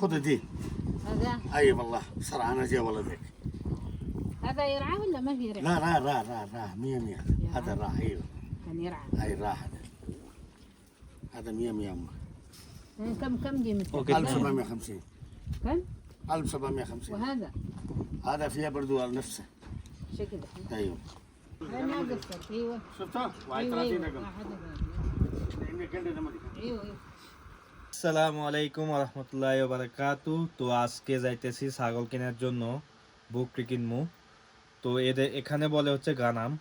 خذ دي. هذا اي والله سرعانه جا ولدك. هذا يرعى ولا ما في يرعى؟ لا راح 100 هذا راح. ايوه كان يرعى. اي راح هذا 100 امه. كم قيمته؟ 1750. كم؟ 1750. وهذا هذا فيها برضو نفسه. شكله ايوه لا ما قصر. ايوه شفتها؟ ايوه 31 ايوه رقم. ايوه আসসালামু আলাইকুম রহমতুল্লাহি ওয়া বারাকাতু। তো আজকে যাইতেছি ছাগল কেনার জন্য, বকরি কিনবো। তো এদের এখানে বলে হচ্ছে গানাম।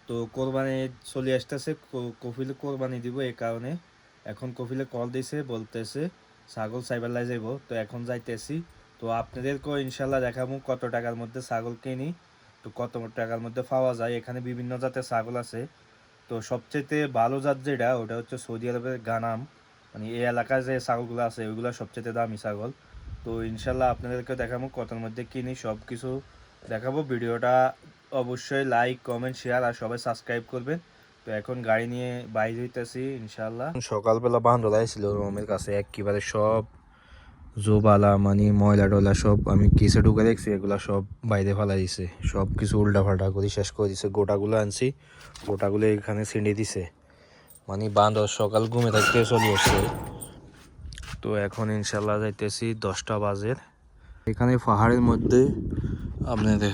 তো কোরবানি চলে আসতেছে, কফিলে কোরবানি দিব, এই কারণে এখন কফিলে কল দিছে, বলতেছে ছাগল সাইবার যাইব। তো এখন যাইতেছি। তো আপনাদেরকেও ইনশাল্লাহ দেখাবো কত টাকার মধ্যে ছাগল কিনি, তো কত টাকার মধ্যে পাওয়া যায়। এখানে বিভিন্ন জাতের ছাগল আছে। তো সবচেয়ে ভালো জাত যেটা, ওটা হচ্ছে সৌদি আরবের গানাম। মানে এই এলাকায় যে ছাগলগুলো আছে ওইগুলো সবচেয়ে দামি ছাগল। তো ইনশাল্লাহ আপনাদেরকে দেখাবো কতর মধ্যে কিনি, সব কিছু দেখাবো। ভিডিওটা অবশ্যই লাইক কমেন্ট শেয়ার আর সবাই সাবস্ক্রাইব করবেন। তো এখন গাড়ি নিয়ে বাইরে হইতেছি ইনশাল্লাহ। সকালবেলা বান্ধব ছিল রুমের কাছে, একেবারে সব জোবালা মানে ময়লা টয়লা সব আমি কিসে ঢুকে দেখছি, এগুলা সব বাইরে ফেলা দিছে, সব কিছু উল্টা ফাল্টা করে শেষ করে দিছে। গোটাগুলো আনছি, গোটাগুলো এখানে ছিঁড়ে দিছে, মানে বান্দর সকাল ঘুমে থাকতে চলে আসছে। তো এখন ইনশাল্লাহ যাইতেছি 10টা বাজে। এখানে পাহাড়ের মধ্যে আপনাদের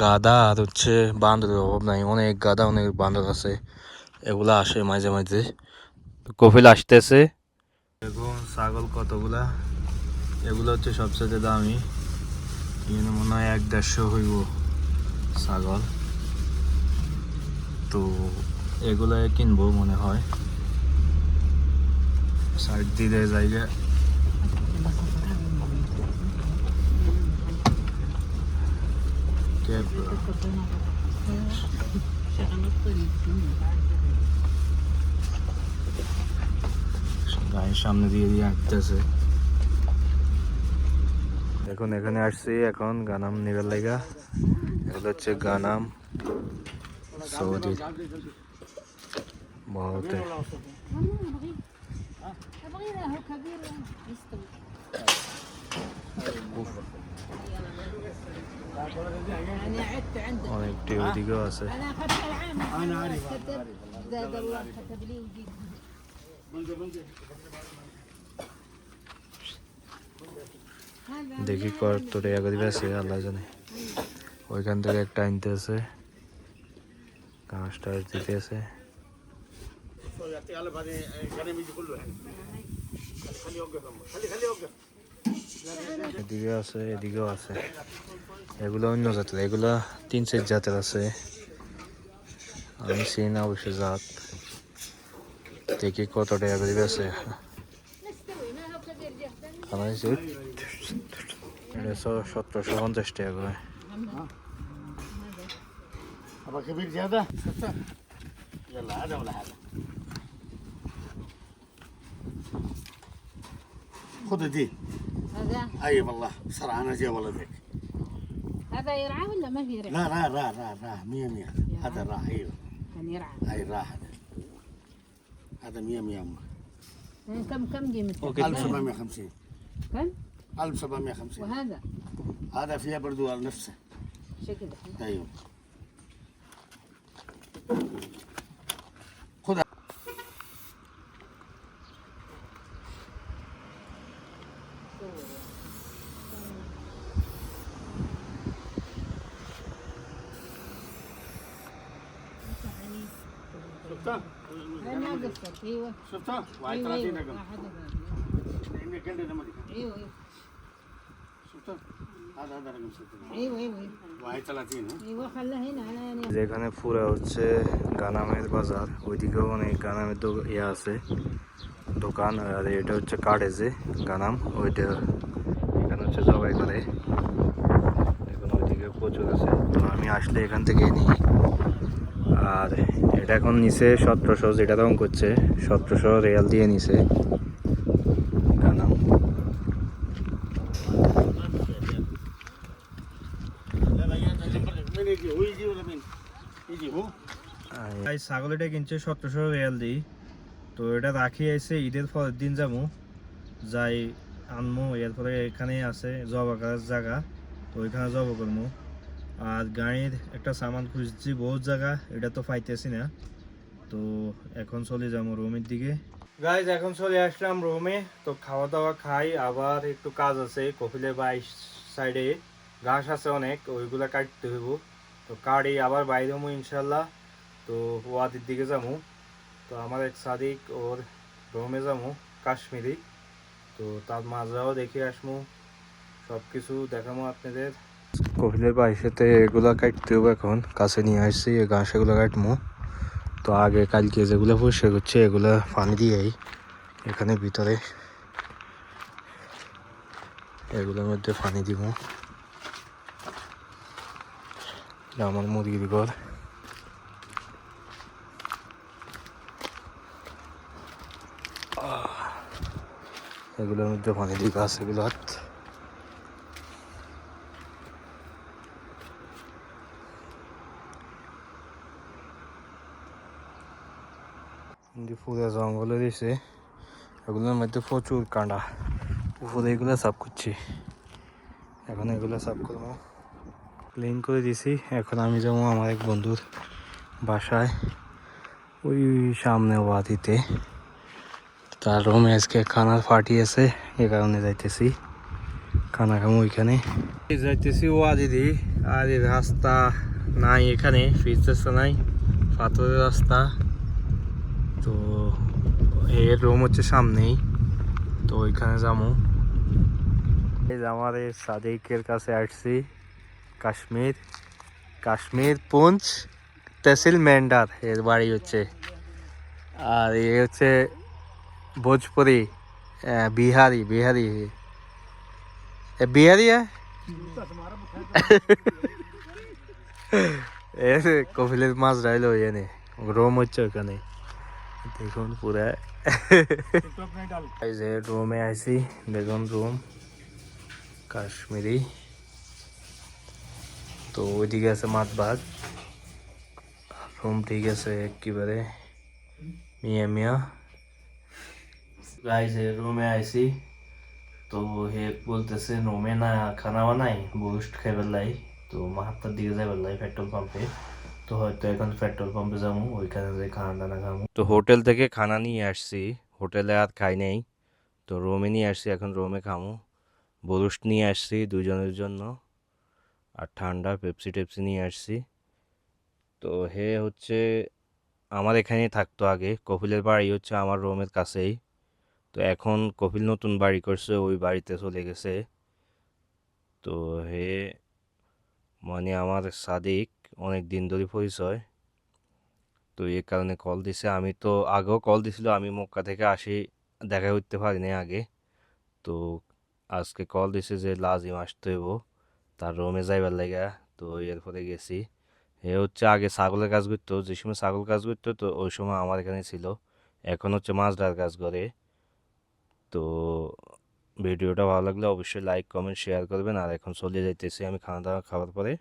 গাদা আর হচ্ছে বান্দরের অভাব নাই, অনেক গাদা অনেক বান্দর আছে, এগুলা আসে মাঝে মাঝে। কফিল আসতেছে। এখন ছাগল কতগুলা, এগুলো হচ্ছে সবচেয়ে দামি, এখানে মনে হয় 1-150 হইব ছাগল। তো এগুলো কিনবো মনে হয়, সাইড দিয়ে জায়গা। গায়ের সামনে দিয়ে আসতেছে। এখন এখানে আসছি, এখন গানাম নিবার লাগা। এগুলো হচ্ছে গানাম সৌদি বহুত। ابغى كبير يستوي. انا عدت عنده. অনেকটি ওইদিকেও আছে। انا اخذت العام. انا عارف. كتب زاد الله كتب لي وجيت. দেখি কত টাকা করে আছে আল্লাহ জানে। ওইখান থেকে একটা আনতে আছে, ঘাস টাস দিতে আছে। এদিকে আছে, এদিকেও আছে। এগুলো অন্য জাতের, এগুলা 3-4 জাতের আছে, আমি চিনি না অবশ্য জাত। দেখি কত টাকা করে আছে। এটা 1750 টাকা করে। ابغى كبير زياده. شفتها؟ يلا هذا ولا هذا؟ خذ دي. هذا اي والله سرعانه جا ولدك. هذا يرعى ولا ما في يرعى؟ لا 100 هذا راح. ايوه كان يرعى. اي راح هذا 100 امه. كم قيمته؟ 1750. كم؟ 1750. وهذا هذا فيها برضو نفسه. شكله ايوه خذ. شفتها؟ ما قصر. ايوه شفتها؟ ايوه 31 رقم. ايوه ايوه شفتها؟ هذا رقم 60. ايوه ايوه 31 ها؟ ايوه خلاه هنا على যেখানে পুরা হচ্ছে গানামের বাজার, ওইদিকেও অনেক গানামের ইয়ে আছে দোকান। আর এটা হচ্ছে কার্ডেজে গানাম, ওইটা এখানে হচ্ছে জবাই করে। এখন ওইদিকে প্রচুর আছে, তো আমি আসলে এখান থেকে নিই। আর এটা এখন নিচে 1700, যেটা দাম করছে 1700 রিয়াল দিয়ে নিছে গানাম। ছাগল এটা কিনছে 1700 রিয়াল দিই। তো এটা রাখি আইছে, ঈদের পরের দিন যাবো, যাই আনমু, এরপরে এখানে আছে জবা গাছ জায়গা, তো ওইখানে জবা করবো। আর গাড়ির একটা সামান খুঁজছি বহুত জায়গা, এটা তো পাইতেছি না। তো এখন চলে যাবো রুমের দিকে। গাইজ এখন চলে আসলাম রুমে, তো খাওয়া দাওয়া খাই, আবার একটু কাজ আছে কপিলের বাইশ সাইডে ঘাস আছে অনেক, ওইগুলা কাটতে হইব। তো কাটি আবার বাইরে হবো ইনশাল্লাহ। তো ওয়াদির দিকে যাবো, তো আমার এক সাদিক ওর রুমে যাবো কাশ্মীরি, তো তার মাঝরাও দেখে আসবো, সব কিছু দেখাবো আপনাদের। কপিলের বাইশেতে এগুলা কাটতে হবে, এখন কাছে নিয়ে আসছি এই ঘাস, এগুলো কাটবো। তো আগে কালকে যেগুলো পরিষ্কার করছে এগুলো পানি দিয়েই এখানে ভিতরে এগুলোর মধ্যে পানি দিব। আমার মুরগির ঘর, এগুলোর মধ্যে পানি দিব গাছ এগুলো। পুরো জঙ্গলে দিয়েছে, এগুলোর মধ্যে প্রচুর কাঁটা, উপরে এগুলো সাফ করছি, এখন এগুলো সাফ করবো, ক্লিন করে দিছি। এখন আমি যাবো আমার এক বন্ধুর বাসায়, ওই সামনে ওয়াদিতে, তার রুমে আজকে খানার পার্টি আছে, এ কারণে যাইতেছি খানা খামো ওইখানে। যাইতেছি ওয়াদিদি, আর এই রাস্তা নাই এখানে, পিচ রাস্তা নাই, পাথরের রাস্তা। তো এর রুম হচ্ছে সামনেই, তো ওইখানে যাবো। আমার এই সাদিকের কাছে আসছি, কাশ্মীর, কাশ্মীর পুঞ্চ তহসিল মেন্ডার এর বাড়ি হচ্ছে। আর এ হচ্ছে ভোজপুরি, বিহারি, বিহারি বিহারি কপিলের মাছ রাইলো এনে, রোম হচ্ছে ওখানে, দেখুন পুরা। এই যে রুমে আইছি, দেখুন রুম কাশ্মীরি। তো ওইদিকে আছে মাতবাগ, রুম ঠিক আছে একেবারে মিয়া মিয়া। গাইস রুমে আইছি, তো হে বলতেছে রুমে না খানা বানাই, বুস্ট খাইবার লাই, তো মাহাত্মার দিকে যাইবার লাই পেট্রোল পাম্পে। তো হয়তো এখন পেট্রোল পাম্পে যাবো, ওইখানে যে খানা টানা খাবো। তো হোটেল থেকে খানা নিয়ে আসছি, হোটেলে আর খাই নেই, তো রুমে নিয়ে আসছি, এখন রুমে খামো। বুস্ট নিয়ে আসছি দুজনের জন্য, আর ঠান্ডা পেপসি টেপসি নিয়ে আসছি। তো হে হচ্ছে আমার এখানেই থাকতো আগে, কপিলের বাড়ি হচ্ছে আমার রুমের কাছেই। তো এখন কপিল নতুন বাড়ি করছে, ওই বাড়িতে চলে গেছে। তো হে মানে আমার সাদিক অনেক দিন ধরে পরিচয়, তো এই কারণে কল দিছে। আমি তো আগেও কল দিছিল, আমি মক্কা থেকে আসি, দেখা করতে পারিনি আগে। তো আজকে কল দিছে যে লাজিম আসতে হইব তার রুমে যাইবার লাগা, তো এরপরে গেছি। এ হচ্ছে আগে ছাগলের কাজ করতো, যে সময় ছাগল কাজ করতো তো ওই সময় আমার এখানে ছিল, এখন হচ্ছে মাছ ধরার কাজ করে। তো ভিডিওটা ভালো লাগলে অবশ্যই লাইক কমেন্ট শেয়ার করবেন। আর এখন চলে যাইতেছি আমি খাওয়া দাওয়া খাওয়ার পরে।